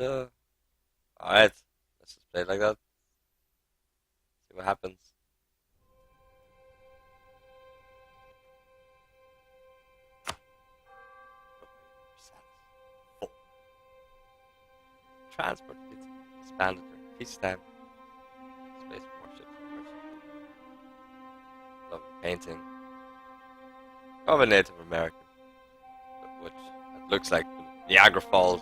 the... Alright, let's just play it like that. See what happens. Transport fleets expanded during peacetime. Space warships. Lovely painting of a Native American, which looks like Niagara Falls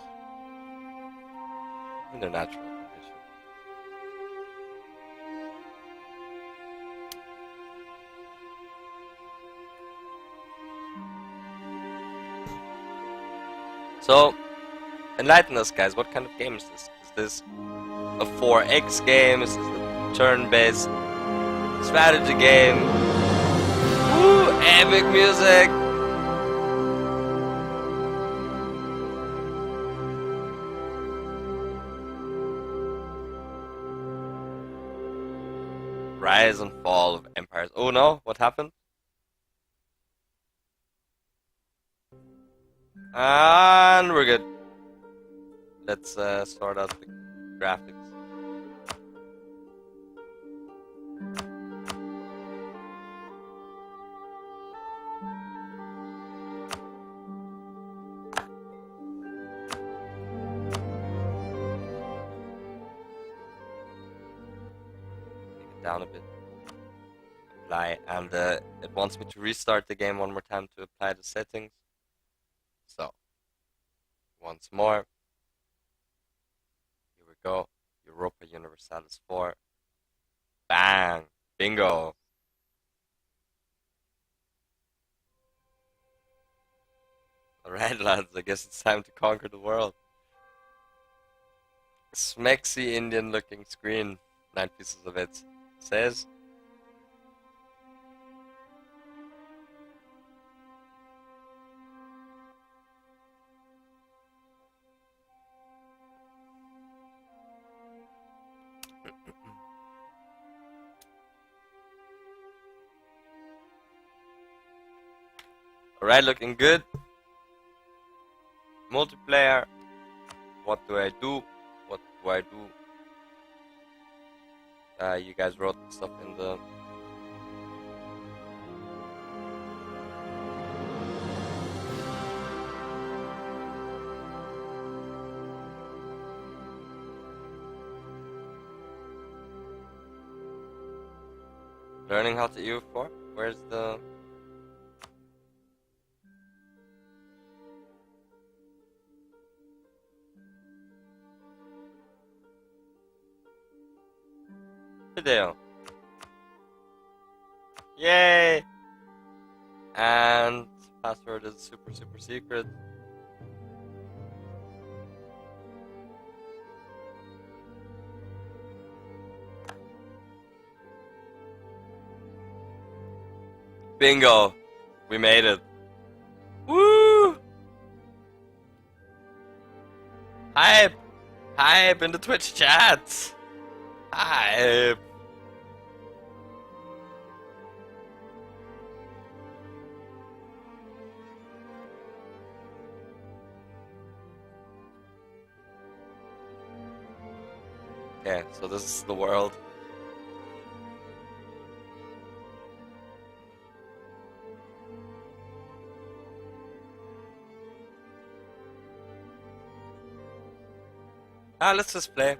in their natural condition. So, enlighten us, guys. What kind of game is this? Is this a 4X game? Is this a turn-based strategy game? Woo! Epic music! Rise and fall of empires. Oh no, what happened? And we're good. Let's sort out the graphics. Down a bit. Apply, and it wants me to restart the game one more time to apply the settings. So, once more. Here we go. Europa Universalis IV. Bang! Bingo! Alright, lads, I guess it's time to conquer the world. Smexy Indian looking screen. 9 pieces of it. Says alright, looking good. Multiplayer. What do I do? What do I do? You guys wrote stuff in the... Learning how to EU4? Where's the... video. Yay! And password is super secret. Bingo! We made it. Woo! Hype! Hype in the Twitch chat! Hype! Okay, so this is the world. Let's just play.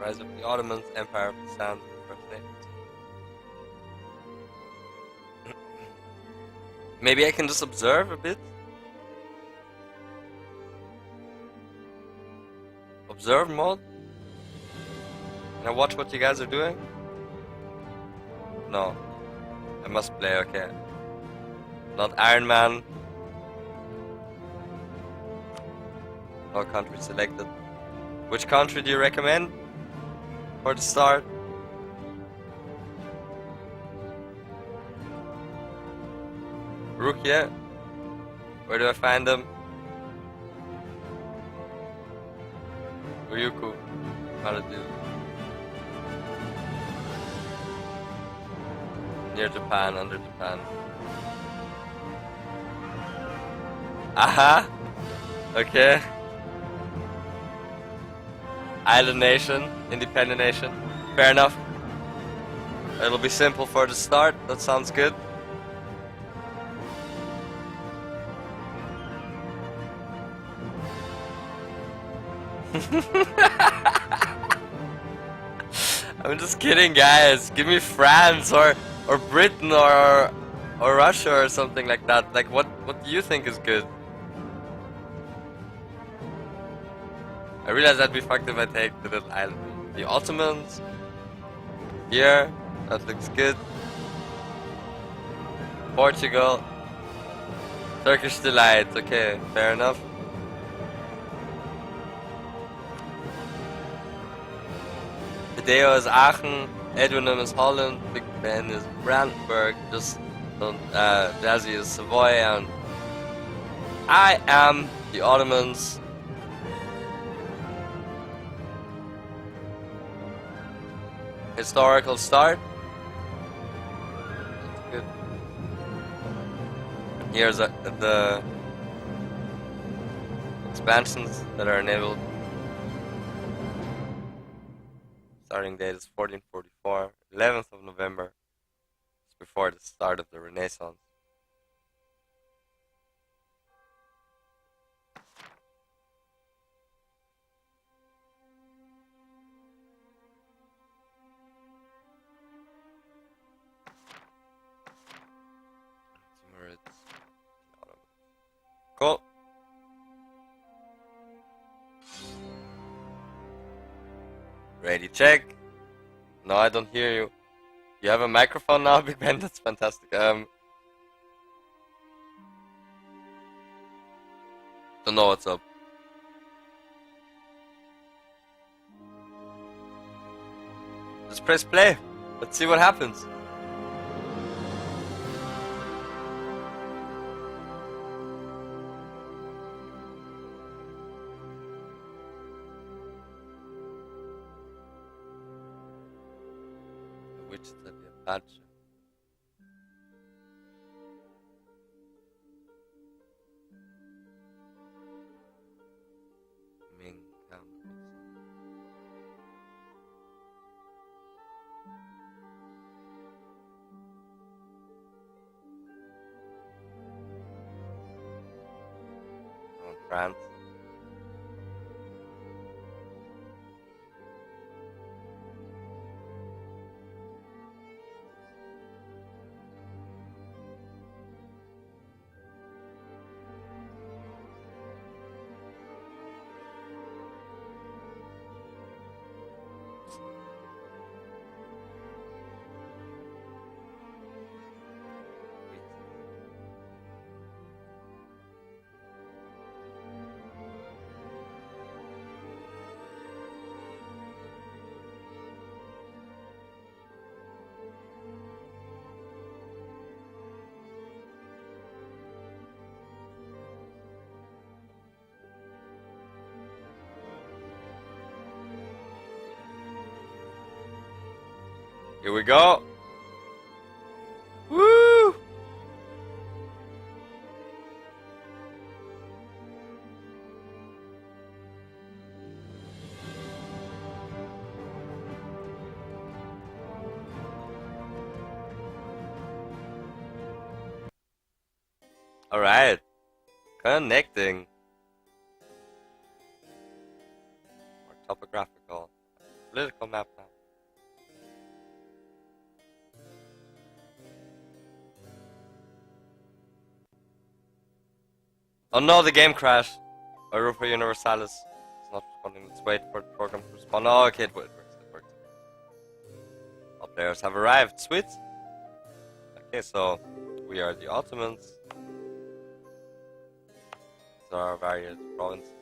Rise of the Ottomans, Empire of the Sand, First Name. Maybe I can just observe a bit. Observe mode? Can I watch what you guys are doing? No. I must play, okay. Not Iron Man. No country selected. Which country do you recommend for the start? Rukia? Where do I find them? Ryuku. How to do? Near Japan, under Japan. Aha! Okay. Island nation, independent nation. Fair enough. It'll be simple for the start. That sounds good. I'm just kidding, guys. Give me France or Britain or Russia or something like that. Like, what do you think is good? I realize that'd be fucked if I take the little island. The Ottomans. Here. That looks good. Portugal. Turkish Delight. Okay, fair enough. Hideo is Aachen. Edwinum is Holland. Big Ben is Brandenburg. Just don't. Jazzy is Savoy. And I am the Ottomans. Historical start. That's good. Here's the expansions that are enabled. Starting date is 1444, 11th of November. It's before the start of the Renaissance. Cool. Ready, check. No, I don't hear you. You have a microphone now, Big Ben? That's fantastic. Don't know what's up. Just press play. Let's see what happens. Wichita di Apache. Ming County. Oh, France. Here we go. Woo! All right. Connecting. More topographical. Political map now. Oh no, the game crashed. Europa Universalis is not responding. Let's wait for the program to respond. Oh, okay, it works. It works. All players have arrived. Sweet. Okay, so we are the Ottomans. These are our various provinces.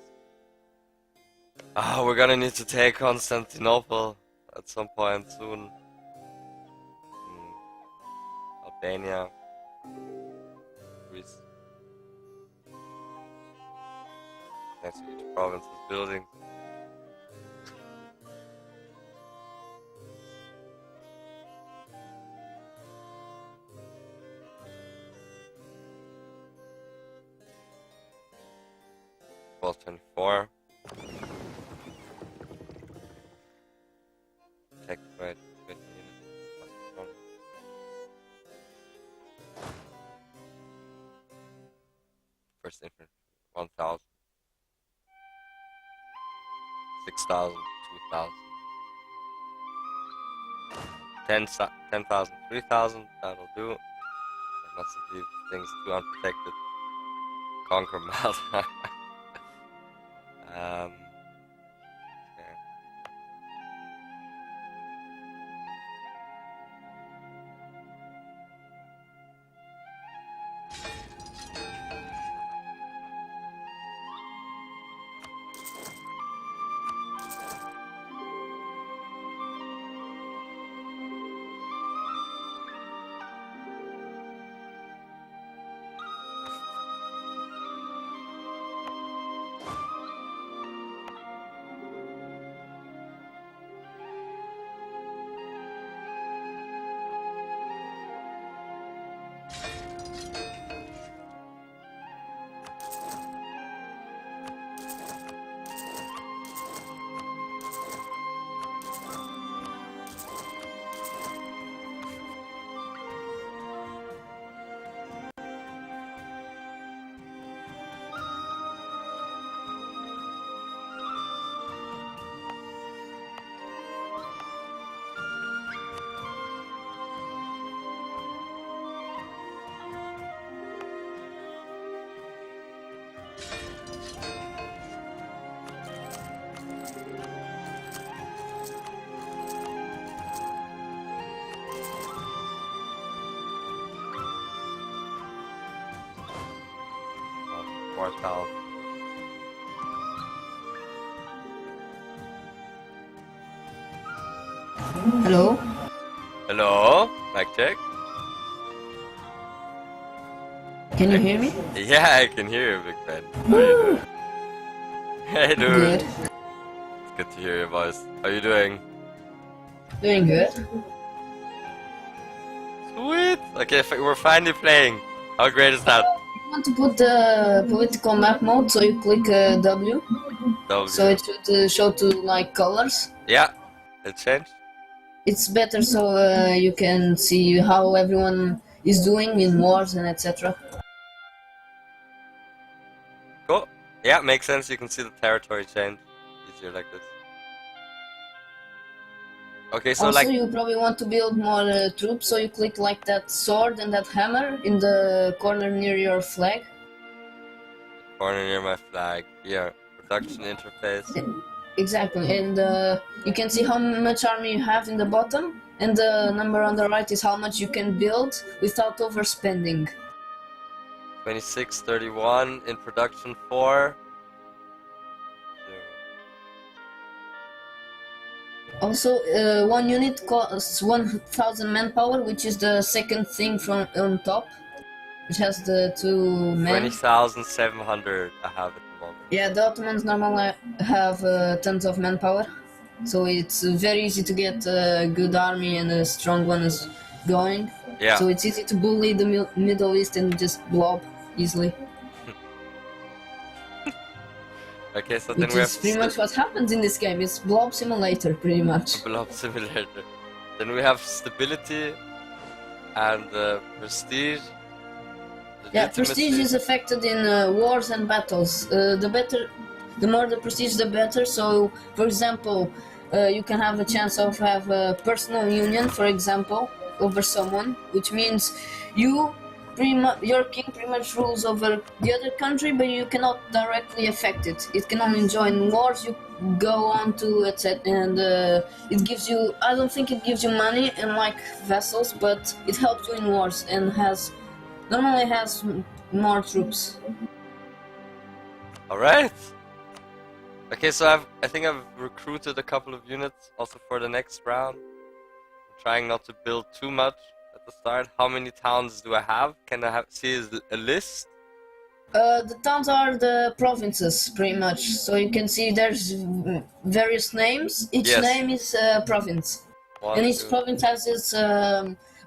Ah, we're gonna need to take Constantinople at some point soon. Albania. Greece. Next to each province is buildings. +24. 6,000, 2,000. 10,000, 3,000, that'll do. I must leave things too unprotected. Conquer Malta. Okay. 4,000. Hello? Hello? Mic check? Can you hear me? Yeah, I can hear you, Big Ben. How are you doing? Hey, dude. Good. It's good to hear your voice. How are you doing? Doing good. Sweet! Okay, we're finally playing. How great is that? You want to put the political map mode, so you click W, W. so it should show to like colors. Yeah, it changed. It's better so you can see how everyone is doing in wars and etc. Cool. Yeah, makes sense. You can see the territory change. Easier like this. Okay, so Also, like... you probably want to build more troops, so you click like that sword and that hammer in the corner near your flag. Corner near my flag. Here. Production interface. Exactly, and you can see how much army you have in the bottom, and the number on the right is how much you can build without overspending. 2631 in production 4. Also, one unit costs 1,000 manpower, which is the second thing from on top, which has the 2 men. 20,700 I have at the moment. Yeah, the Ottomans normally have tons of manpower, so it's very easy to get a good army and a strong one is going. Yeah. So it's easy to bully the Middle East and just blob easily. Okay, so then Which we have is pretty much what happens in this game. It's blob simulator, pretty much. Blob simulator. Then we have stability and prestige. Yeah, prestige is affected in wars and battles. The more the prestige, the better. So, for example, you can have a chance of have a personal union, for example, over someone, which means your king pretty much rules over the other country, but you cannot directly affect it. It can only join wars you go on to, etc. And it gives you, I don't think it gives you money and like vessels, but it helps you in wars and normally has more troops. Alright. Okay, so I think I've recruited a couple of units also for the next round. I'm trying not to build too much at the start. How many towns do I have? Can I see a list? The towns are the provinces, pretty much. So you can see there's various names. Each name is a province. And each province has its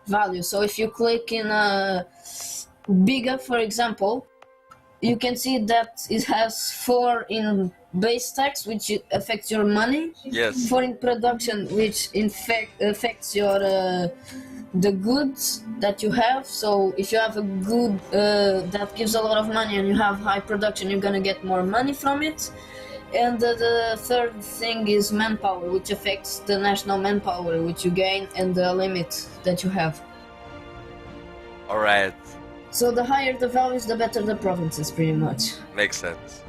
value. So if you click in Biga, for example, you can see that it has 4 in base tax, which affects your money. Yes. 4 in production, which in fact affects your the goods that you have. So if you have a good that gives a lot of money and you have high production, you're gonna get more money from it. And the third thing is manpower, which affects the national manpower which you gain and the limit that you have. Alright. So the higher the values, the better the provinces, pretty much. Makes sense.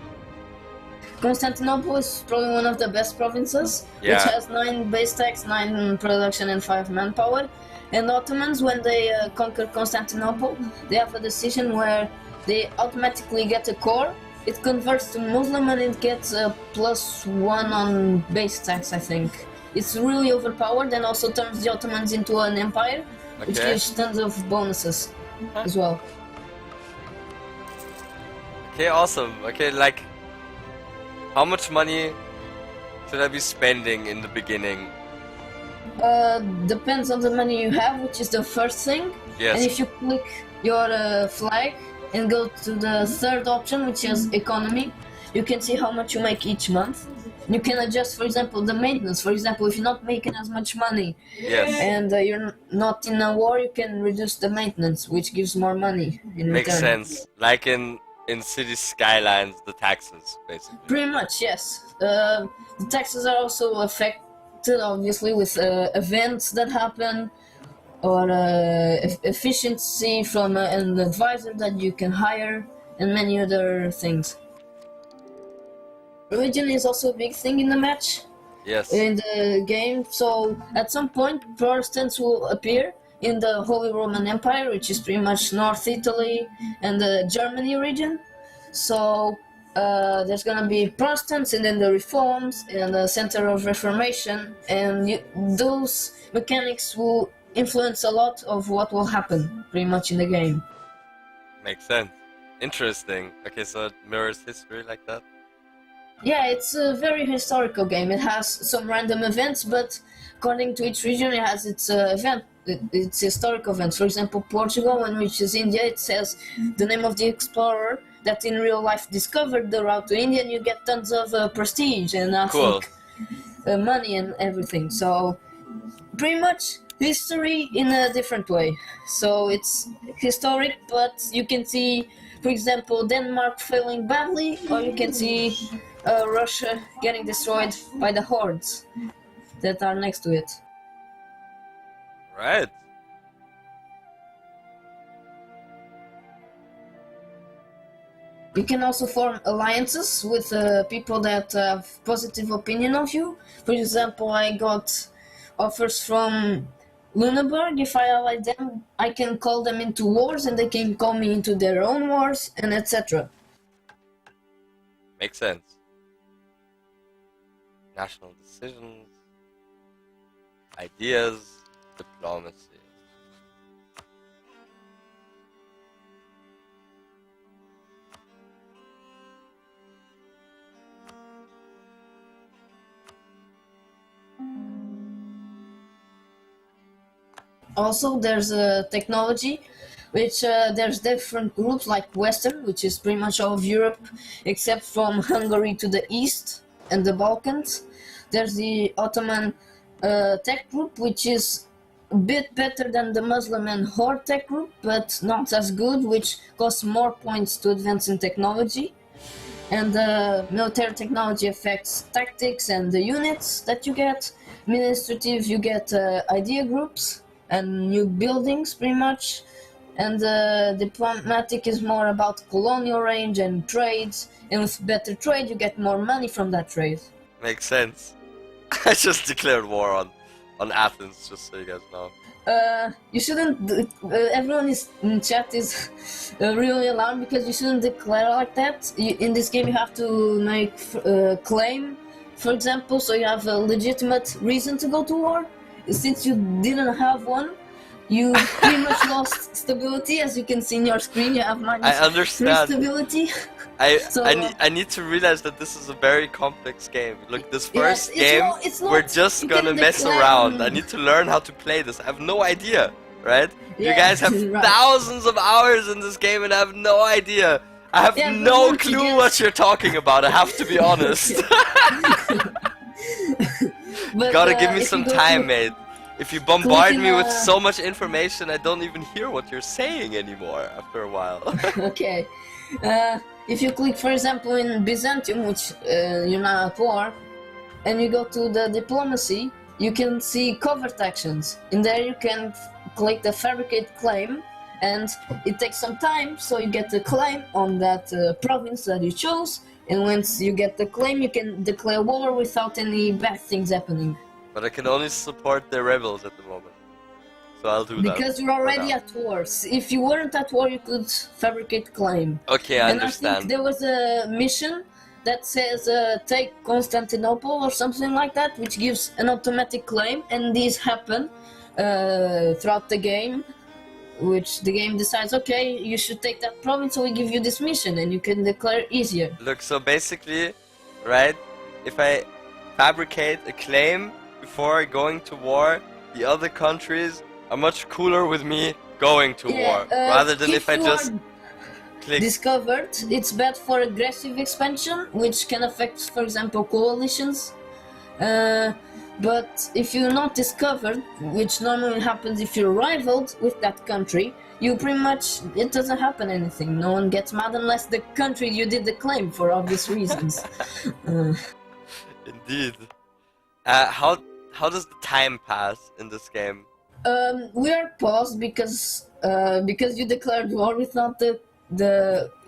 Constantinople is probably one of the best provinces, Yeah. which has 9 base tax, 9 production, and 5 manpower. And Ottomans, when they conquer Constantinople, they have a decision where they automatically get a core. It converts to Muslim and it gets a +1 on base tax, I think. It's really overpowered and also turns the Ottomans into an empire, which Okay. gives tons of bonuses as well. Okay, awesome. Okay, like, how much money should I be spending in the beginning? Depends on the money you have, which is the first thing. Yes. And if you click your flag and go to the third option, which is economy, you can see how much you make each month. You can adjust, for example, the maintenance. For example, if you're not making as much money Yes. and you're not in a war, you can reduce the maintenance, which gives more money in Makes return. sense. Like in city skylines, the taxes, basically. Pretty much, yes. The taxes are also affected, obviously, with events that happen, or efficiency from an advisor that you can hire, and many other things. Religion is also a big thing in the match, Yes. in the game. So at some point, Protestants will appear in the Holy Roman Empire, which is pretty much North Italy and the Germany region. So there's gonna be Protestants and then the Reforms and the Center of Reformation, and those mechanics will influence a lot of what will happen pretty much in the game. Makes sense. Interesting. Okay, so it mirrors history like that? Yeah, it's a very historical game. It has some random events, but according to each region, it has its its historical events. For example, Portugal, when it reaches India, it says the name of the explorer that in real life discovered the route to India, and you get tons of prestige and I Cool. think money and everything. So pretty much history in a different way. So it's historic, but you can see, for example, Denmark failing badly, or you can see Russia getting destroyed by the hordes that are next to it. Right. You can also form alliances with people that have positive opinion of you. For example, I got offers from Luneburg. If I ally them, I can call them into wars and they can call me into their own wars, and etc. Makes sense. National decisions, ideas, diplomacy. Also, there's technology, which there's different groups like Western, which is pretty much all of Europe, except from Hungary to the east and the Balkans. There's the Ottoman tech group, which is a bit better than the Muslim and Horde tech group, but not as good, which costs more points to advance in technology. And military technology affects tactics and the units that you get. Administrative, you get idea groups and new buildings, pretty much. And diplomatic is more about colonial range and trades. And with better trade, you get more money from that trade. Makes sense. I just declared war on Athens, just so you guys know. You shouldn't. Everyone in chat is really alarmed because you shouldn't declare like that. In this game, you have to make claim, for example, so you have a legitimate reason to go to war. Since you didn't have one, you pretty much lost stability. As you can see in your screen, you have I -3 understand. stability. So, I need to realize that this is a very complex game. Look, this Yes, first it's game, not- it's not- we're just you gonna can mess declare- around. I need to learn how to play this. I have no idea, right? You Yeah, guys have right. thousands of hours in this game and I have no idea. I have Yeah, but no once you clue get- what you're talking about, I have to be honest. but, Gotta give me if you some go time, to- mate. If you bombard in, me with so much information, I don't even hear what you're saying anymore after a while. Okay. if you click, for example, in Byzantium, which you're now at war, and you go to the diplomacy, you can see covert actions. In there you can click the fabricate claim, and it takes some time, so you get the claim on that province that you chose, and once you get the claim, you can declare war without any bad things happening. But I can only support the rebels at the moment. So I'll do that. Because you're already at war. If you weren't at war, you could fabricate claim. Okay, I understand. I think there was a mission that says take Constantinople or something like that, which gives an automatic claim, and these happen throughout the game, which the game decides, okay, you should take that province, so we give you this mission, and you can declare easier. Look, so basically, right, if I fabricate a claim before going to war, the other countries are much cooler with me going to war, rather than if I just click. Discovered, it's bad for aggressive expansion, which can affect, for example, coalitions. But if you're not discovered, which normally happens if you're rivaled with that country, you pretty much, it doesn't happen anything. No one gets mad unless the country you did the claim for obvious reasons. Indeed. How does the time pass in this game? We are paused because you declared war without the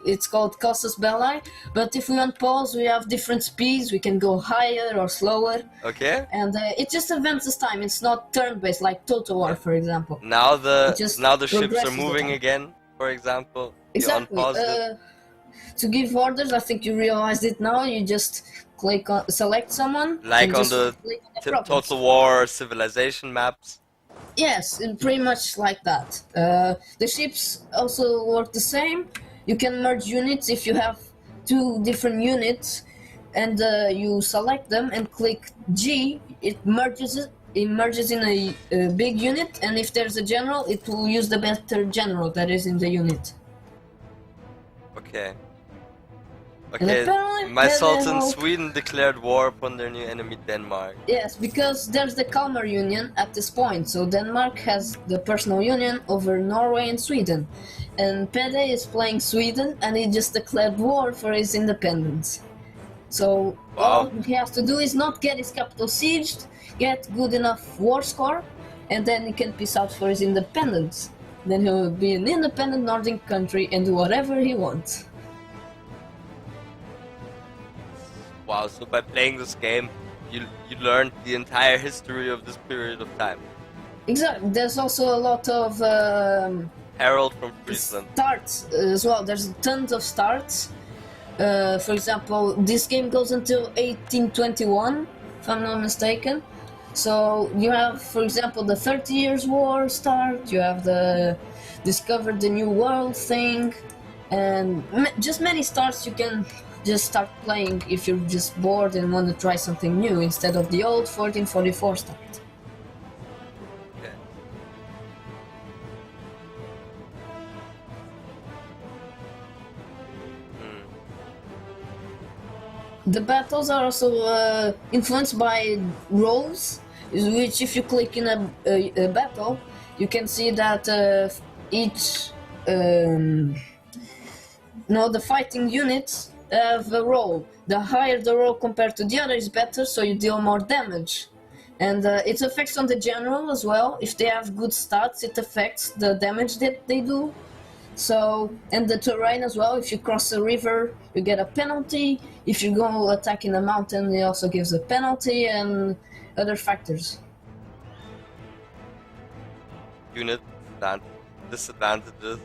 it's called casus belli, but if we unpause, we have different speeds. We can go higher or slower. Okay. And it just advances time. It's not turn-based like Total War, for example. Now the ships are moving again, for example. Exactly. You unpaused it. To give orders, I think you realized it now. You just click on, select someone. Like on the Total War Civilization maps. Yes, pretty much like that. The ships also work the same. You can merge units if you have two different units, and you select them and click G. It merges in a big unit, and if there's a general, it will use the better general that is in the unit. Okay. Okay, my Sultan Sweden declared war upon their new enemy Denmark. Yes, because there's the Kalmar Union at this point, so Denmark has the personal union over Norway and Sweden. And Pede is playing Sweden, and he just declared war for his independence. So all he has to do is not get his capital sieged, get good enough war score, and then he can peace out for his independence. Then he'll be an independent Nordic country and do whatever he wants. Wow, so by playing this game, you learned the entire history of this period of time. Exactly. There's also a lot of Harold from Friesland. Starts as well. There's tons of starts. For example, this game goes until 1821, if I'm not mistaken. So you have, for example, the 30 Years' War start. You have the Discover the New World thing, and just many starts you can just start playing if you're just bored and want to try something new instead of the old 1444 start. Okay. The battles are also influenced by roles, which if you click in a battle, you can see that each the fighting units have a role. The higher the role compared to the other is better, so you deal more damage. And it affects on the general as well. If they have good stats, it affects the damage that they do. So, and the terrain as well. If you cross a river, you get a penalty. If you go attack in a mountain, it also gives a penalty, and other factors. Unit disadvantages.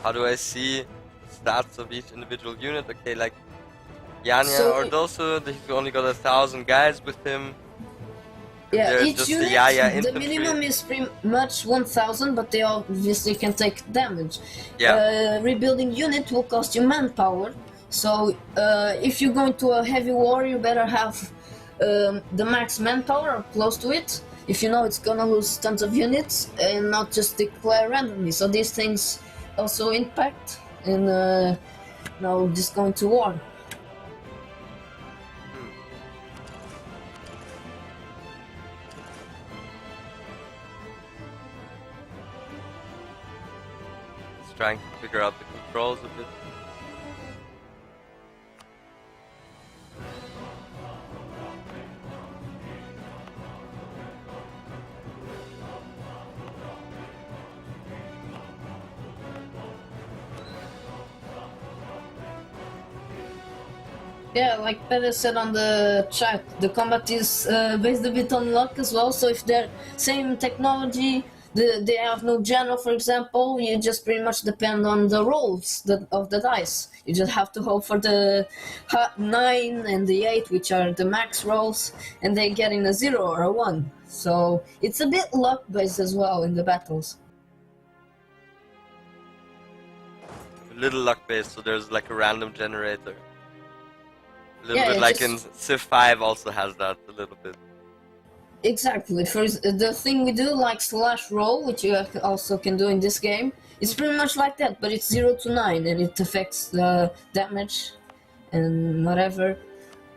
How do I see stats of each individual unit? Okay, like Yanya Ordoso, he's only got 1,000 guys with him. Yeah, there's each just unit, the minimum is pretty much 1,000, but they obviously can take damage. Yeah. Rebuilding unit will cost you manpower, so if you go into a heavy war, you better have the max manpower or close to it, if you know it's gonna lose tons of units, and not just declare randomly. So these things also impact in just going to war. Trying to figure out the controls a bit. Yeah, like Peter said on the chat, the combat is based a bit on luck as well. So if they're same technology, they have no general, for example, you just pretty much depend on the rolls of the dice. You just have to hope for the 9 and the 8, which are the max rolls, and they get in a 0 or a 1. So it's a bit luck based as well in the battles. A little luck based, so there's like a random generator. A little Yeah, bit like in Civ 5 also has that a little bit. Exactly. First, the thing we do, like /roll, which you also can do in this game, it's pretty much like that, but it's 0 to 9, and it affects the damage and whatever.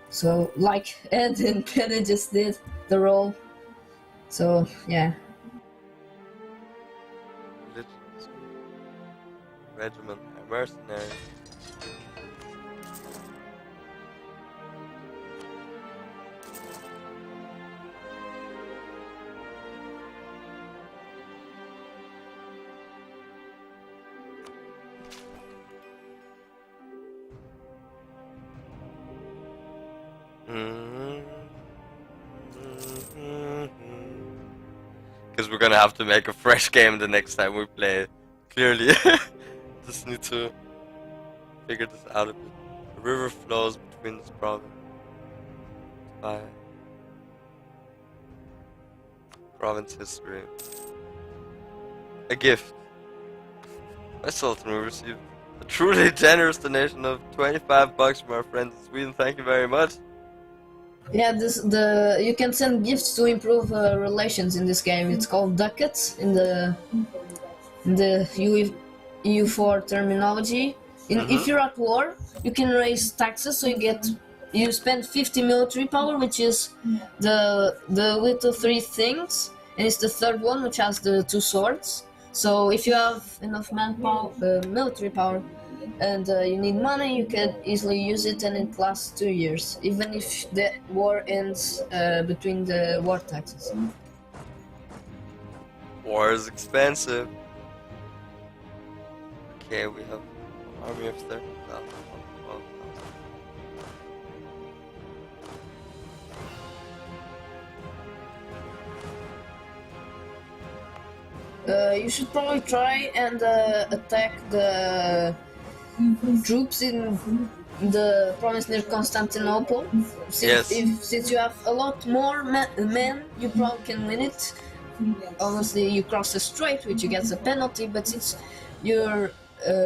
So, like Ed and Penny just did, the roll. So, yeah. Regiment, mercenary. Because we're gonna have to make a fresh game the next time we play. Clearly, just need to figure this out a bit. A river flows between this province. Province history. A gift. My Sultan will receive a truly generous donation of $25 from our friends in Sweden. Thank you very much. Yeah, you can send gifts to improve relations in this game. It's called ducats in the EU4 terminology. If you're at war, you can raise taxes, so you spend 50 military power, which is the little 3 things, and it's the third one, which has the 2 swords. So if you have enough manpower, military power, and you need money, you can easily use it, and it lasts 2 years, even if the war ends between the war taxes. War is expensive. Okay, we have an army of 30,000. You should probably try and attack the troops in the province near Constantinople. Since you have a lot more men, you probably can win it. Obviously, you cross the strait, which you get a penalty, but since your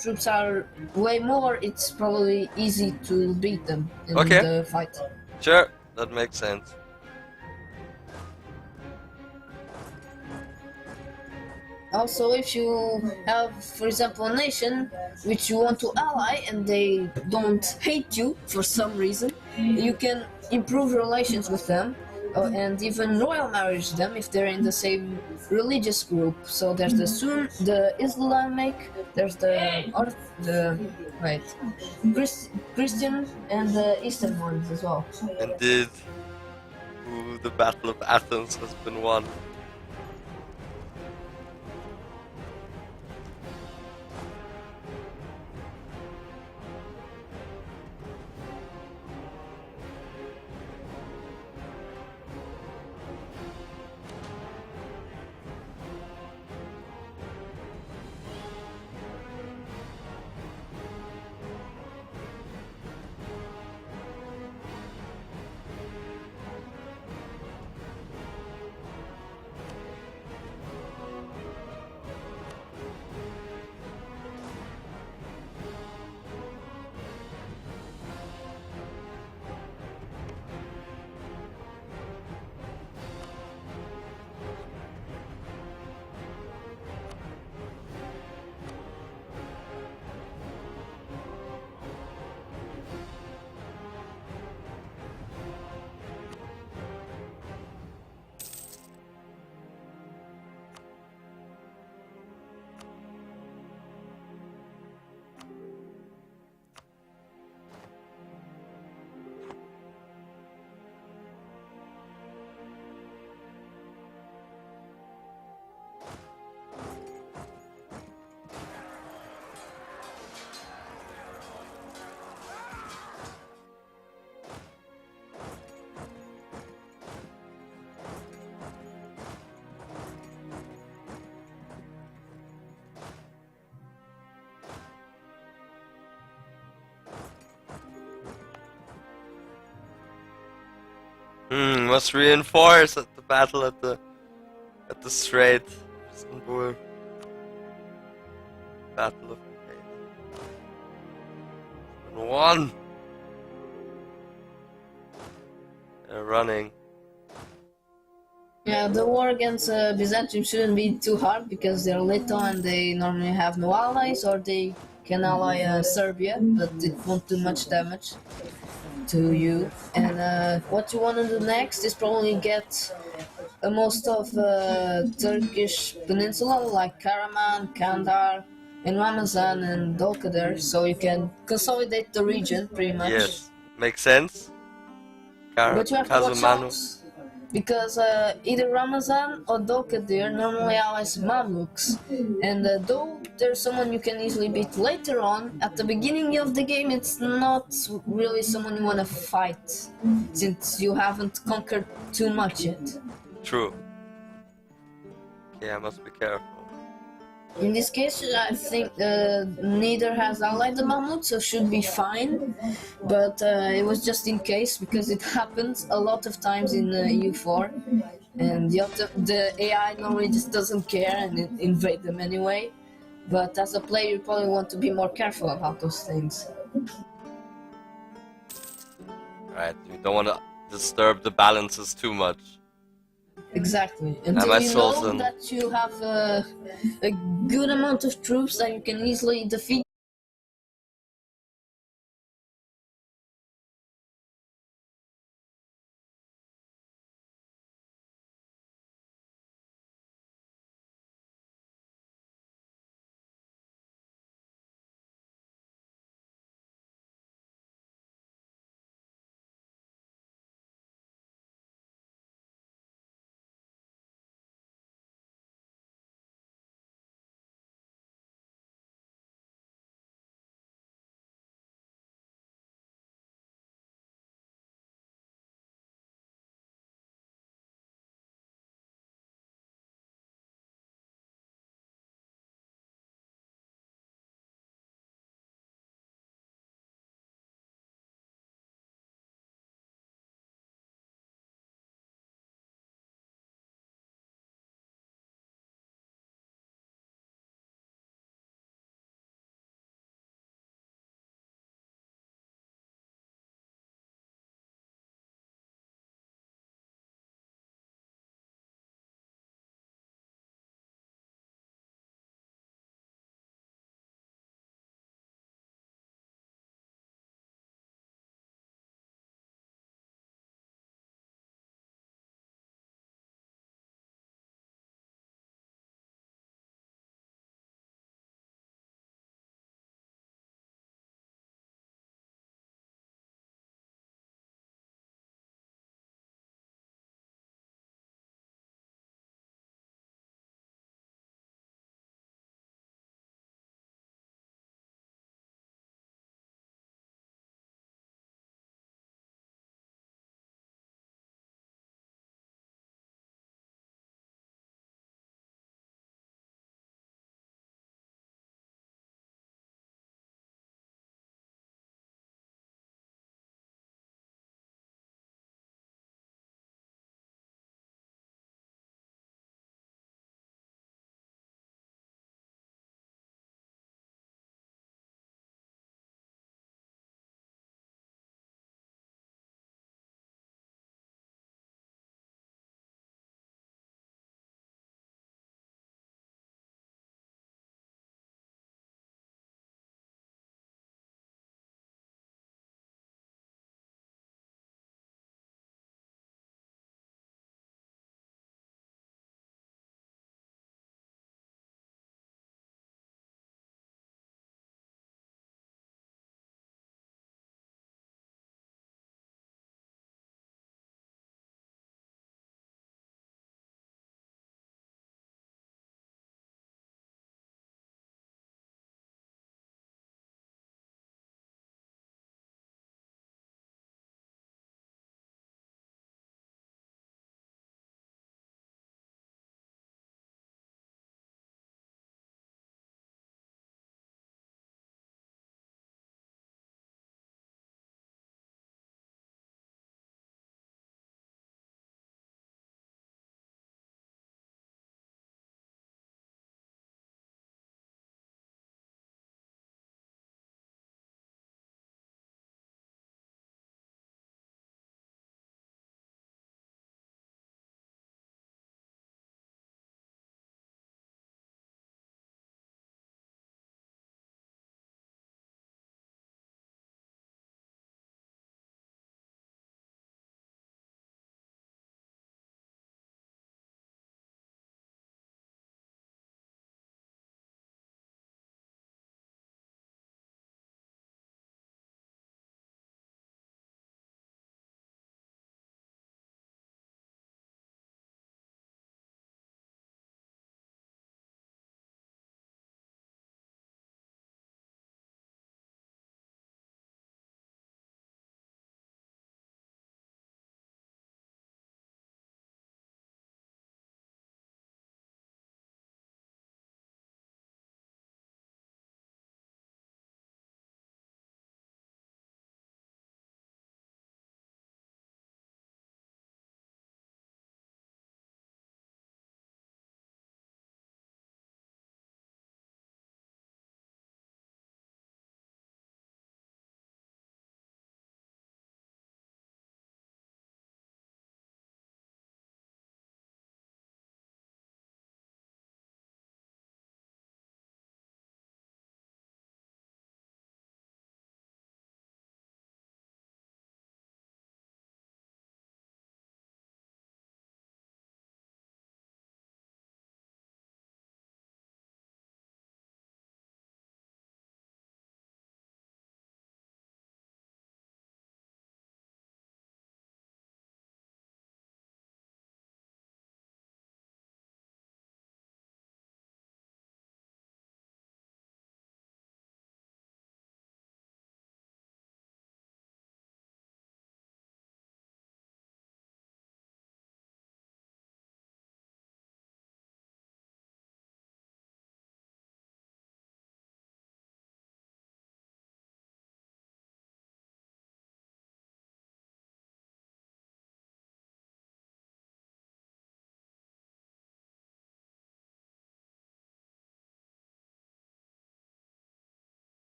troops are way more, it's probably easy to beat them in the fight. Sure, that makes sense. Also, if you have, for example, a nation which you want to ally and they don't hate you for some reason, you can improve relations with them and even royal marriage them if they're in the same religious group. So there's the Islamic, there's Christian and the Eastern ones as well. Indeed, the Battle of Athens has been won. Must reinforce at the battle at the Strait of Istanbul. Battle of one. They're running. Yeah, the war against Byzantium shouldn't be too hard because they're little and they normally have no allies, or they can ally Serbia, but it won't do much damage to you. And what you want to do next is probably get most of Turkish peninsula like Karaman, Kandahar, and Ramazan and Dolkader, so you can consolidate the region pretty much. Yes, makes sense. But you have to watch Kazumanu. out because either Ramazan or Dolkadir normally allies Mamluks, and though there's someone you can easily beat later on, at the beginning of the game it's not really someone you want to fight, since you haven't conquered too much yet. True. Yeah, I must be careful. In this case, I think neither has allied the Mamluk, so should be fine. But it was just in case, because it happens a lot of times in EU4, and the AI normally just doesn't care and invade them anyway. But as a player, you probably want to be more careful about those things. Right, you don't want to disturb the balances too much. Exactly. Until you know Sultan. that you have a good amount of troops that you can easily defeat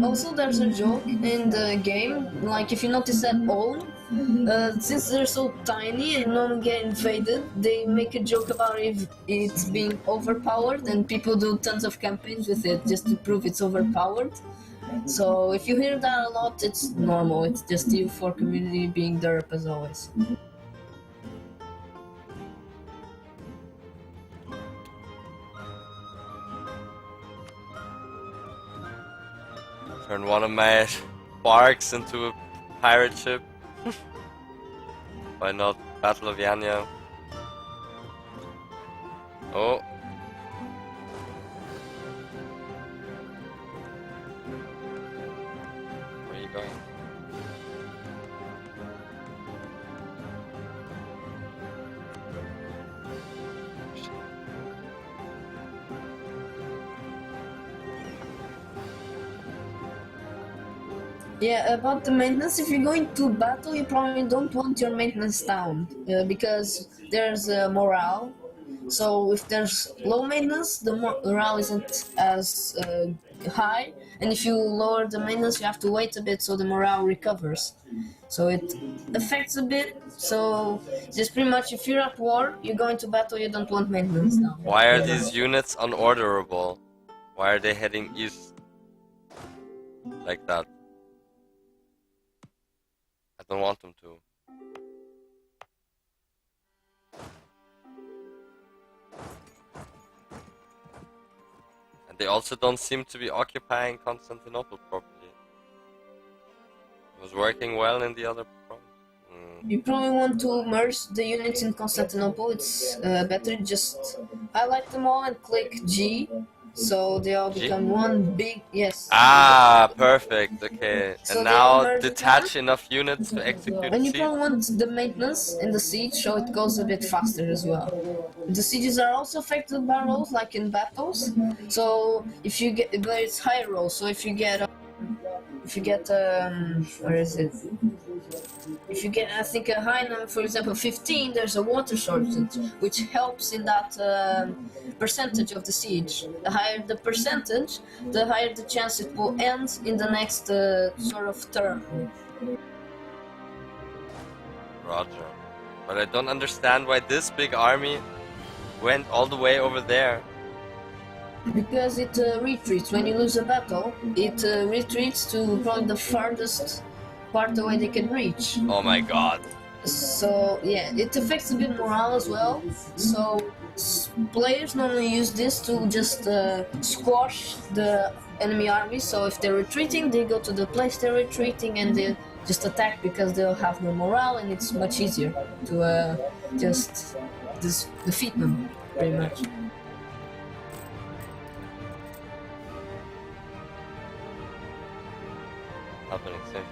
Also, there's a joke in the game, like if you notice that all, since they're so tiny and none get invaded, they make a joke about if it's being overpowered, and people do tons of campaigns with it just to prove it's overpowered. So if you hear that a lot, it's normal. It's just EU4 community being derp as always. Turn one of my barks into a pirate ship. Why not? Battle of Yanya. Oh. Where are you going? Yeah, about the maintenance, if you're going to battle, you probably don't want your maintenance down because there's morale. So if there's low maintenance, the morale isn't as high, and if you lower the maintenance, you have to wait a bit so the morale recovers. So it affects a bit. So just pretty much, if you're at war, you're going to battle, you don't want maintenance down. Why are these units unorderable? Why are they heading east like that? I don't want them to. And they also don't seem to be occupying Constantinople properly. It was working well in the other province. You probably want to merge the units in Constantinople. It's better just highlight them all and click G, so they all G? become one big, yes. Ah, perfect. Okay. So And they all now merge detach together. enough units to execute And you siege. probably want the maintenance in the siege, so it goes a bit faster as well. The sieges are also affected by rolls, like in battles. So if you get, but it's high rolls. So if you get, where is it? If you get, I think, a high number, for example, 15, there's a water shortage, which helps in that percentage of the siege. The higher the percentage, the higher the chance it will end in the next sort of turn. Roger. But I don't understand why this big army went all the way over there. Because it retreats. When you lose a battle, it retreats to probably the farthest part away they can reach. Oh my god. So yeah, it affects a bit morale as well. So players normally use this to just squash the enemy army. So if they're retreating, they go to the place they're retreating and they just attack because they'll have more morale, and it's much easier to just defeat them, pretty much. Happening soon.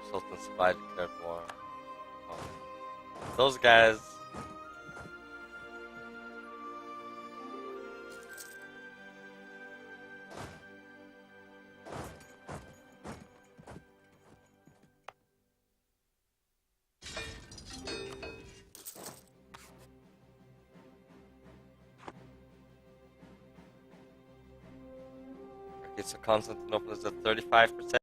Sultan Spy declared war. Oh. Those guys. Okay, so Constantinople is at 35%.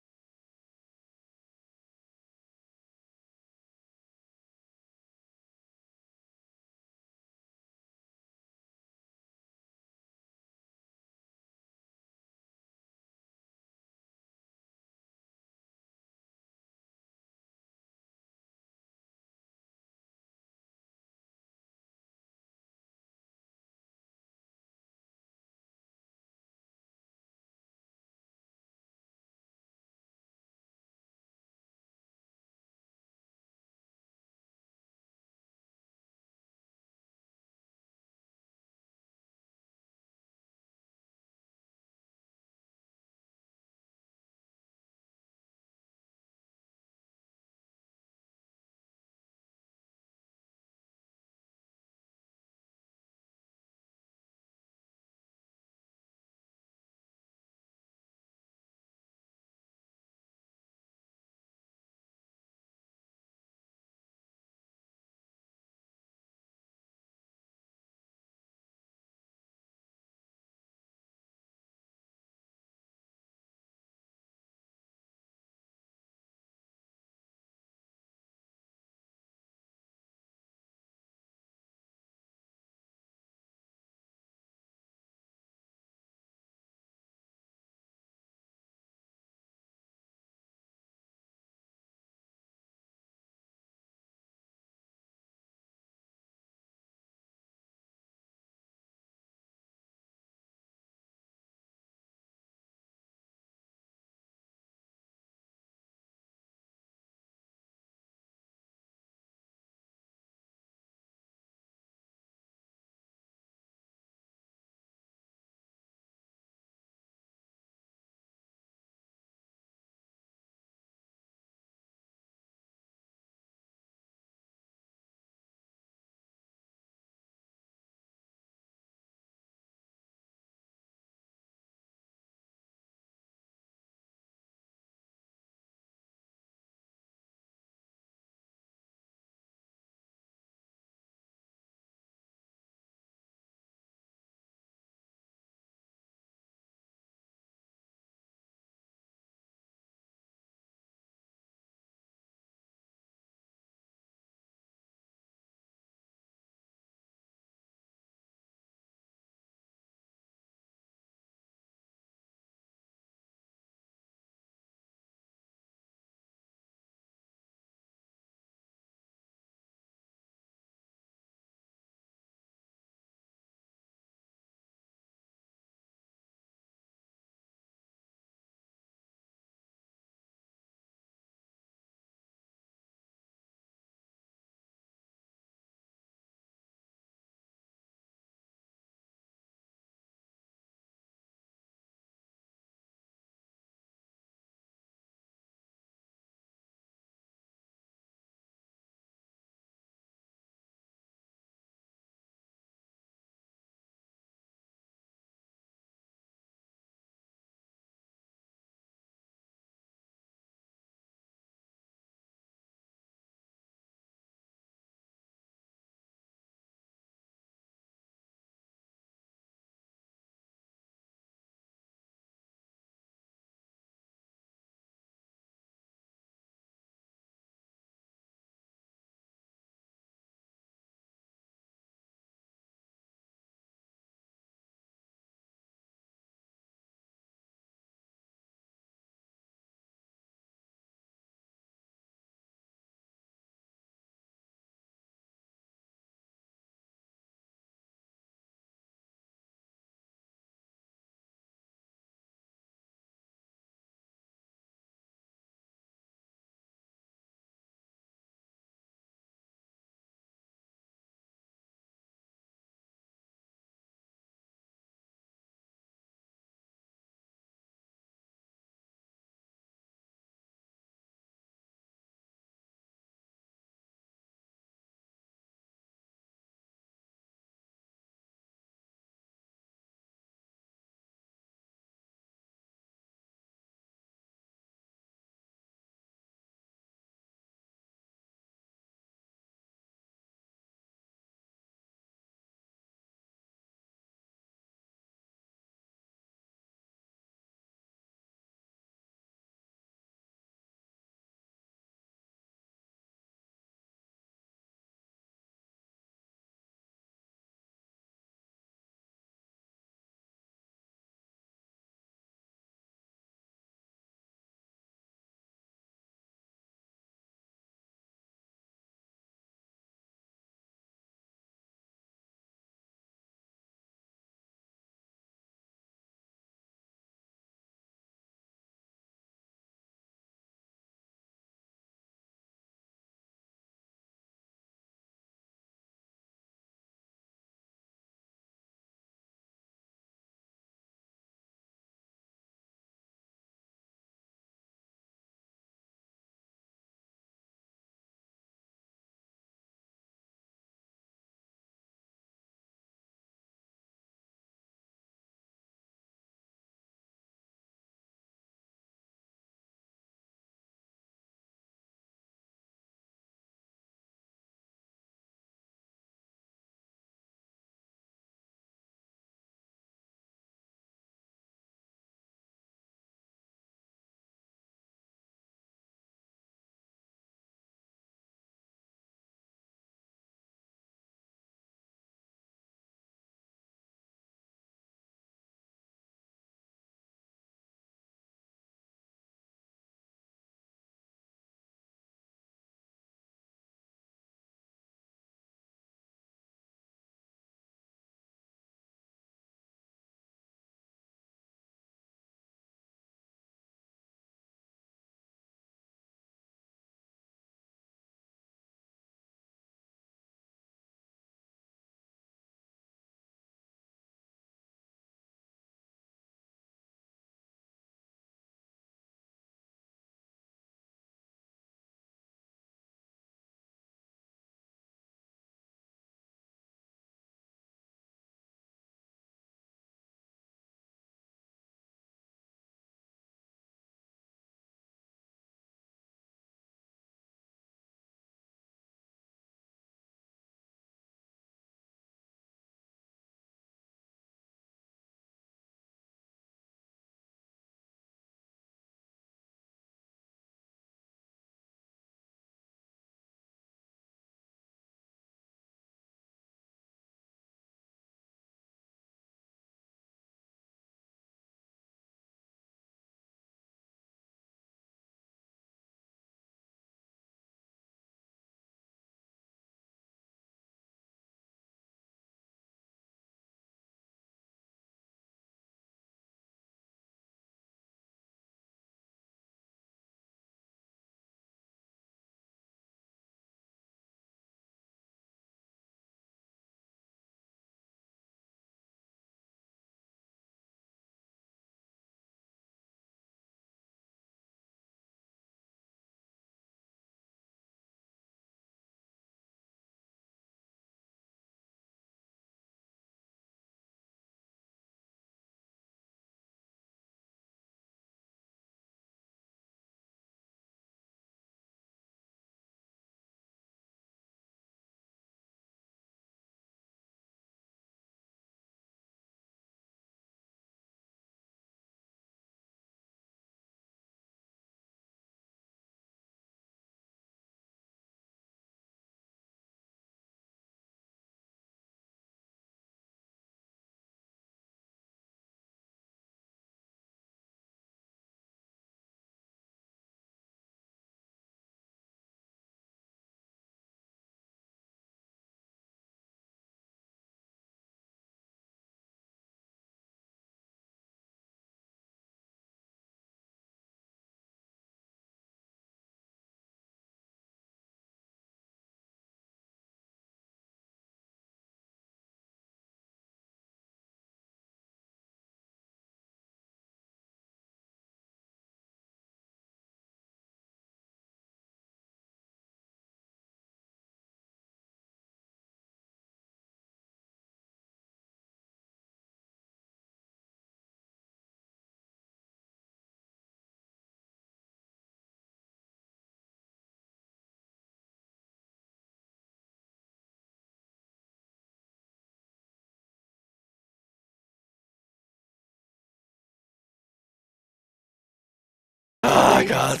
my god.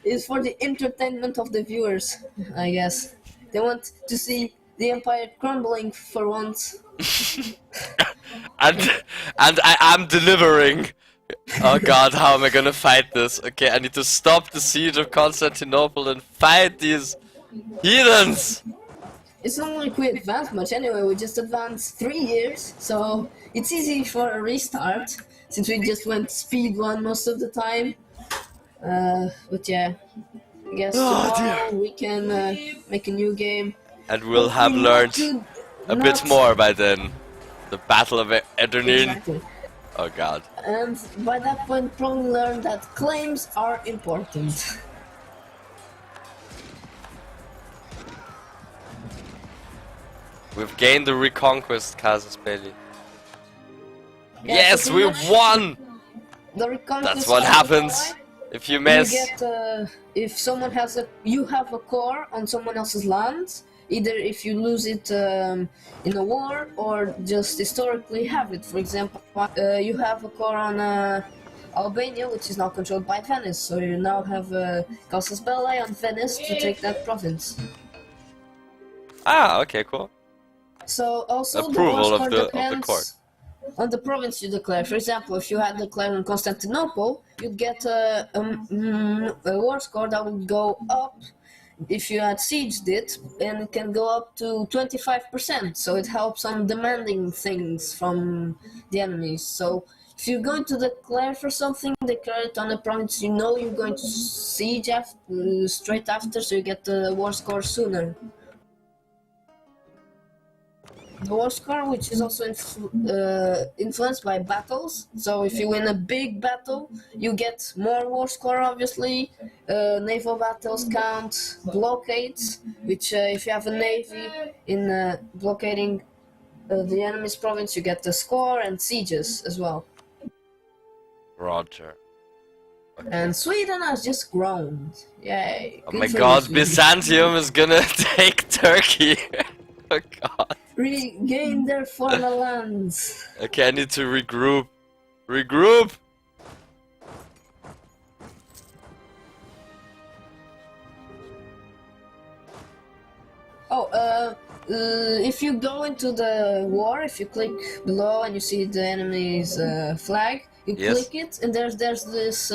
It's for the entertainment of the viewers, I guess. They want to see the empire crumbling for once. and I am delivering. Oh god, how am I gonna fight this? Okay, I need to stop the siege of Constantinople and fight these heathens. It's not like we advanced much anyway, we just advanced 3 years, so it's easy for a restart, since we just went speed 1 most of the time. But yeah, I guess tomorrow we can make a new game. And we'll have learned a bit more by then. The Battle of Edirne. Exactly. Oh god. And by that point probably learn that claims are important. We've gained the Reconquest, Casus Belli. Yeah, Yes, so we won! The Reconquest. That's what happens if you miss. You get, if someone has you have a core on someone else's land, either if you lose it in a war or just historically have it. For example, you have a core on Albania, which is now controlled by Venice, so you now have Casus Belli on Venice to take that province. Ah, okay, cool. So also Approval the of the court. On the province you declare. For example, if you had declared on Constantinople, you'd get a war score that would go up if you had sieged it, and it can go up to 25%. So it helps on demanding things from the enemies. So if you're going to declare for something, declare it on a province you know you're going to siege straight after, so you get the war score sooner. The war score, which is also influenced by battles. So if you win a big battle, you get more war score, obviously. Naval battles count. Blockades, which if you have a navy in blockading the enemy's province, you get the score, and sieges as well. Roger. Okay. And Sweden has just grown. Yay. Oh my god, Byzantium is gonna take Turkey. Oh god. Regain their former lands. Okay, I need to regroup. Regroup! Oh, if you go into the war, if you click below and you see the enemy's flag, you click it, and there's this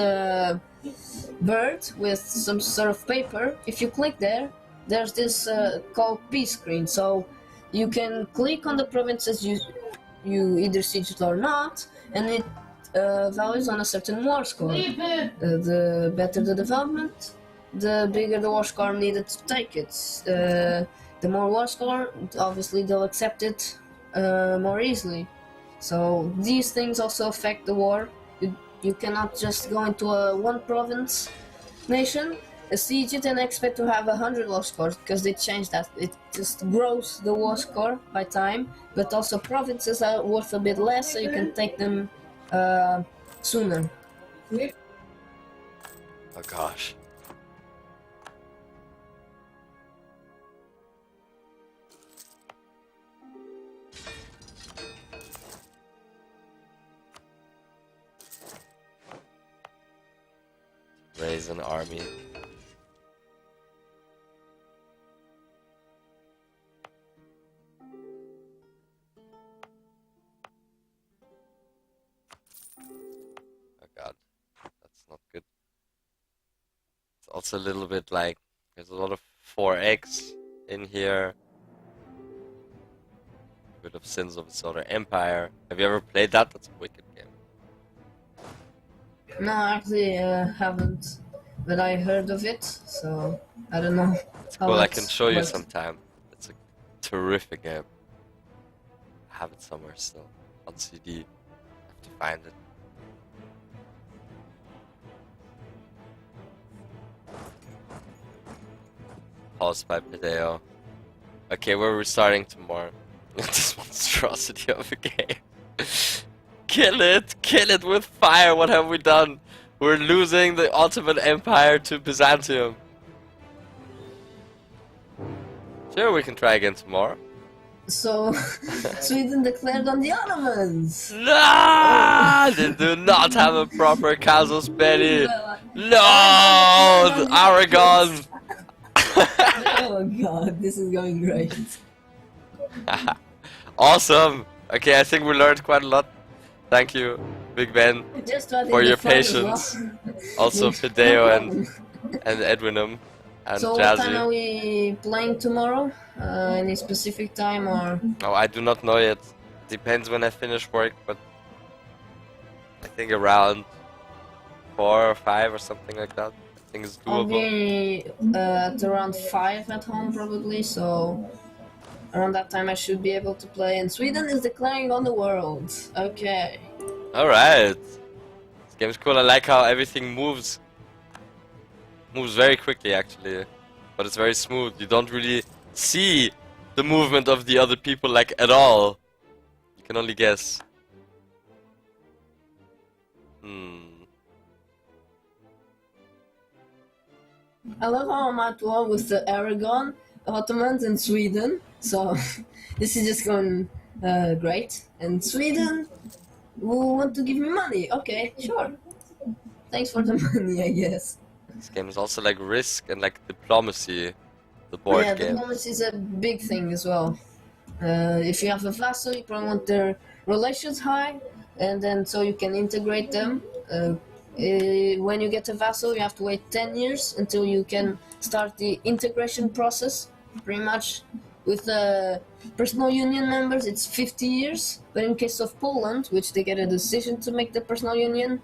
bird with some sort of paper. If you click there, there's this called peace screen. So you can click on the provinces you either sieged or not, and it values on a certain war score. The better the development, the bigger the war score needed to take it. The more war score, obviously they'll accept it more easily. So these things also affect the war. You cannot just go into a one province nation, siege it, and expect to have 100 war scores, because they changed that. It just grows the war score by time, but also provinces are worth a bit less, so you can take them sooner. Oh gosh. Raise an army. Oh god, that's not good. It's also a little bit like there's a lot of 4x in here. A bit of Sins of the Solar Empire. Have you ever played that? That's a wicked game. No, actually, haven't, but I heard of it, so I don't know. It's cool, I can show you sometime. It's a terrific game. I have it somewhere still, on CD. I have to find it. Pause by Pideo. Okay, where are we starting tomorrow? This monstrosity of a game. Kill it with fire, what have we done? We're losing the Ottoman Empire to Byzantium. Sure, we can try again tomorrow. So Sweden declared on the Ottomans. No, they do not have a proper casus belli. No, the Aragon. Oh god, this is going great. Awesome. Okay, I think we learned quite a lot. Thank you, Big Ben, Just what for in your the front as patience. well. Also, No Fideo problem. and Edwinum and So what time are Jazzy. we playing tomorrow? Any specific time or? Oh, I do not know yet. Depends when I finish work, but I think around 4 or 5 or something like that. I think it's I'll doable. be at around 5 at home probably, so around that time I should be able to play. And Sweden is declaring on the world. Okay. Alright. This game's cool. I like how everything moves. Moves very quickly, actually. But it's very smooth. You don't really see the movement of the other people, like, at all. You can only guess. I love how I'm at war with the Aragon, Ottomans, and Sweden. So this is just going great. And Sweden will want to give me money. Okay, sure. Thanks for the money, I guess. This game is also like risk and like diplomacy. The board Yeah, game. diplomacy is a big thing as well. If you have a vassal, you probably want their relations high, and then so you can integrate them. When you get a vassal, you have to wait 10 years until you can start the integration process. Pretty much, with personal union members, it's 50 years. But in case of Poland, which they get a decision to make the personal union,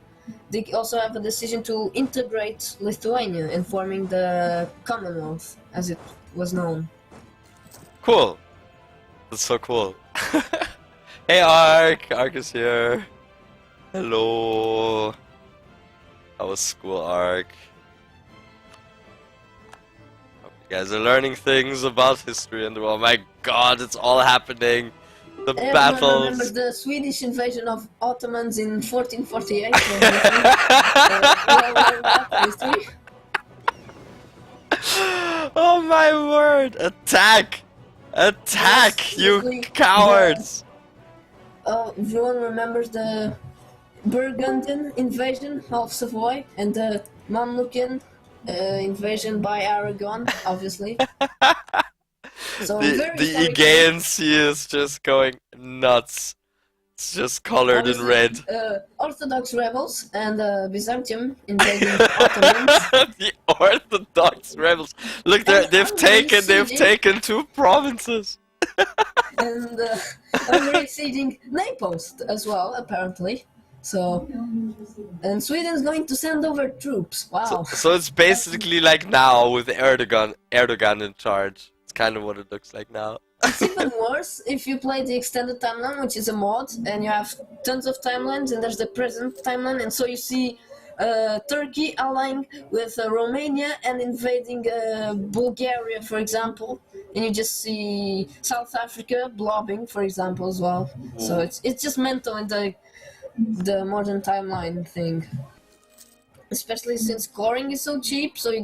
they also have a decision to integrate Lithuania in forming the Commonwealth, as it was known. Cool. That's so cool. Hey Ark! Ark is here. Hello. How was school, Ark? Hope you guys are learning things about history and oh my god, it's all happening. The Everyone remembers battles. the Swedish invasion of Ottomans in 1448. History. Oh my word! Attack! Attack, Yes, you basically, cowards! Everyone remembers the Burgundian invasion of Savoy and the Mamlukian invasion by Aragon, obviously. So very The historic Aegean Sea is just going nuts. It's just colored in red. Orthodox rebels and Byzantium invading Ottomans. The Orthodox rebels. Look, they've taken 2 provinces. And Hungary sieging Naples as well, apparently. So, and Sweden's going to send over troops. Wow. So it's basically like now with Erdogan in charge. It's kind of what it looks like now. It's even worse if you play the extended timeline, which is a mod, and you have tons of timelines, and there's the present timeline, and so you see Turkey allying with Romania and invading Bulgaria, for example, and you just see South Africa blobbing, for example, as well. So it's just mental in the modern timeline thing. Especially since scoring is so cheap, so you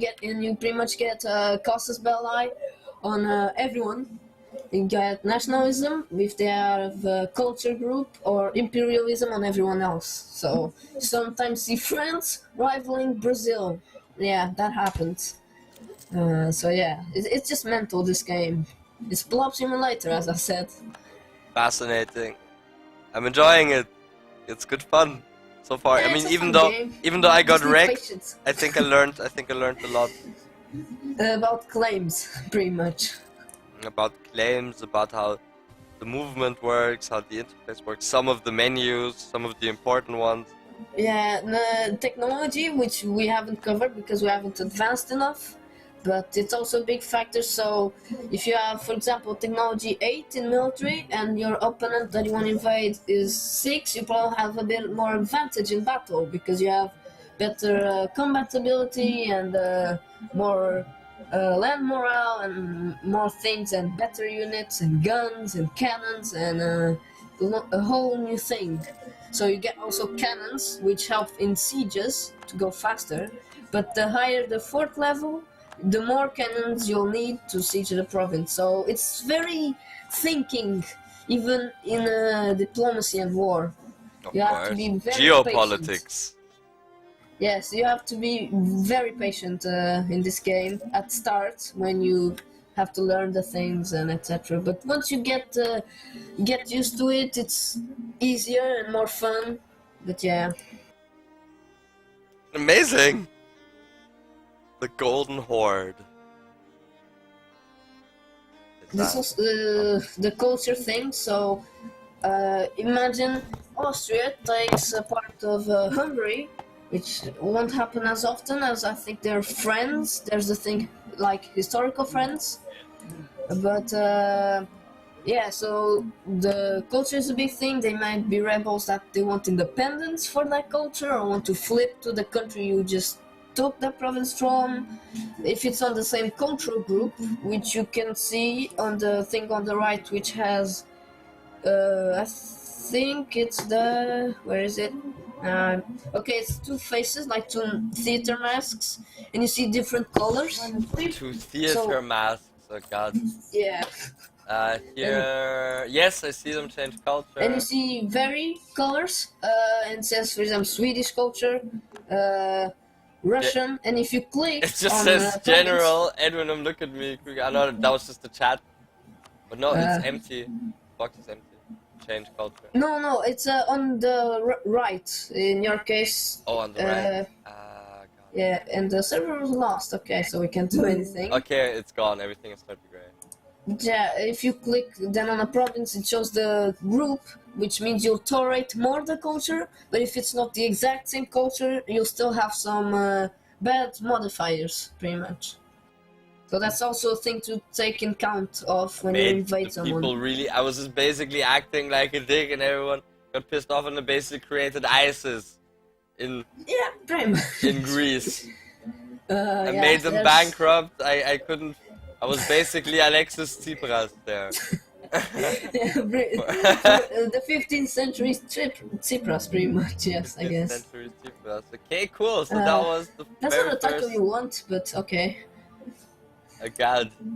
pretty much get casus belli on everyone. You get nationalism if they are a culture group, or imperialism on everyone else. So sometimes see France rivaling Brazil. Yeah, that happens. So yeah, it's just mental, this game. It's Blob Simulator, as I said. Fascinating. I'm enjoying it. It's good fun so far. Yeah, I mean, it's a fun game. even though I got Just need wrecked, patience. I think I learned a lot About claims, pretty much. about claims, about how the movement works, how the interface works, some of the menus, some of the important ones. Yeah, the technology, which we haven't covered because we haven't advanced enough, but it's also a big factor. So if you have, for example, technology 8 in military and your opponent that you want to invade is 6, you probably have a bit more advantage in battle because you have better combat ability and more land morale and more things and better units and guns and cannons and a whole new thing. So you get also cannons, which help in sieges to go faster. But the higher the fort level, the more cannons you'll need to siege the province. So it's very thinking, even in diplomacy and war. Of You have course. to be very Geopolitics. patient. Yes, you have to be very patient in this game at start when you have to learn the things and etc. But once you get used to it, it's easier and more fun. But yeah. Amazing! The Golden Horde. This was the culture thing, so imagine Austria takes a part of Hungary, which won't happen as often as I think they're friends. There's the thing like historical friends, but yeah, so the culture is a big thing. They might be rebels that they want independence for that culture or want to flip to the country you just took that province from. If it's on the same cultural group, which you can see on the thing on the right, which has I think it's the, where is it? Okay, it's two faces, like two theater masks, and you see different colors. Two theater masks, oh god. Yeah. Here, yes, I see them change culture. And you see very colors, and it says, for example, Swedish culture, Russian, and if you click, it just on, says General. Edwin, look at me. I know that was just the chat, but no, it's empty. Box is empty. Change culture. No, it's on the right. In your case. Oh, on the right. Yeah, and the server was lost. Okay, so we can't do anything. Okay, it's gone. Everything is totally gray. Yeah, if you click then on a province, it shows the group, which means you'll tolerate more the culture, but if it's not the exact same culture, you'll still have some bad modifiers, pretty much. So that's also a thing to take in count of when you invade someone. People really, I was just basically acting like a dick and everyone got pissed off and I basically created ISIS in pretty much. in Greece. I made them bankrupt, I couldn't. I was basically Alexis Tsipras there. The 15th century Tsipras, pretty much, yes, I guess. 15th century Tsipras. Okay, cool. So that was the that's very not a title first... you want, but okay. Oh god. So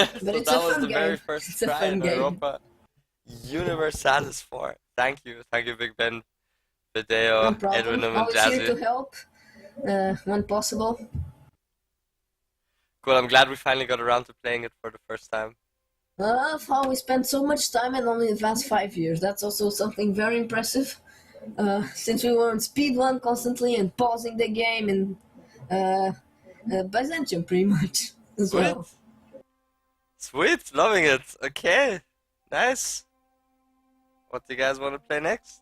it's that a was fun the game. very first It's a try fun in game. Europa Universalis IV. Thank you, Big Ben, Video, No problem. Edwin, and Always here to Jazzy. help when possible. Cool, I'm glad we finally got around to playing it for the first time. How we spent so much time and only the past 5 years. That's also something very impressive. Since we were on speed 1 constantly and pausing the game and Byzantium pretty much as Sweet. well. Sweet, loving it. Okay, nice. What do you guys want to play next?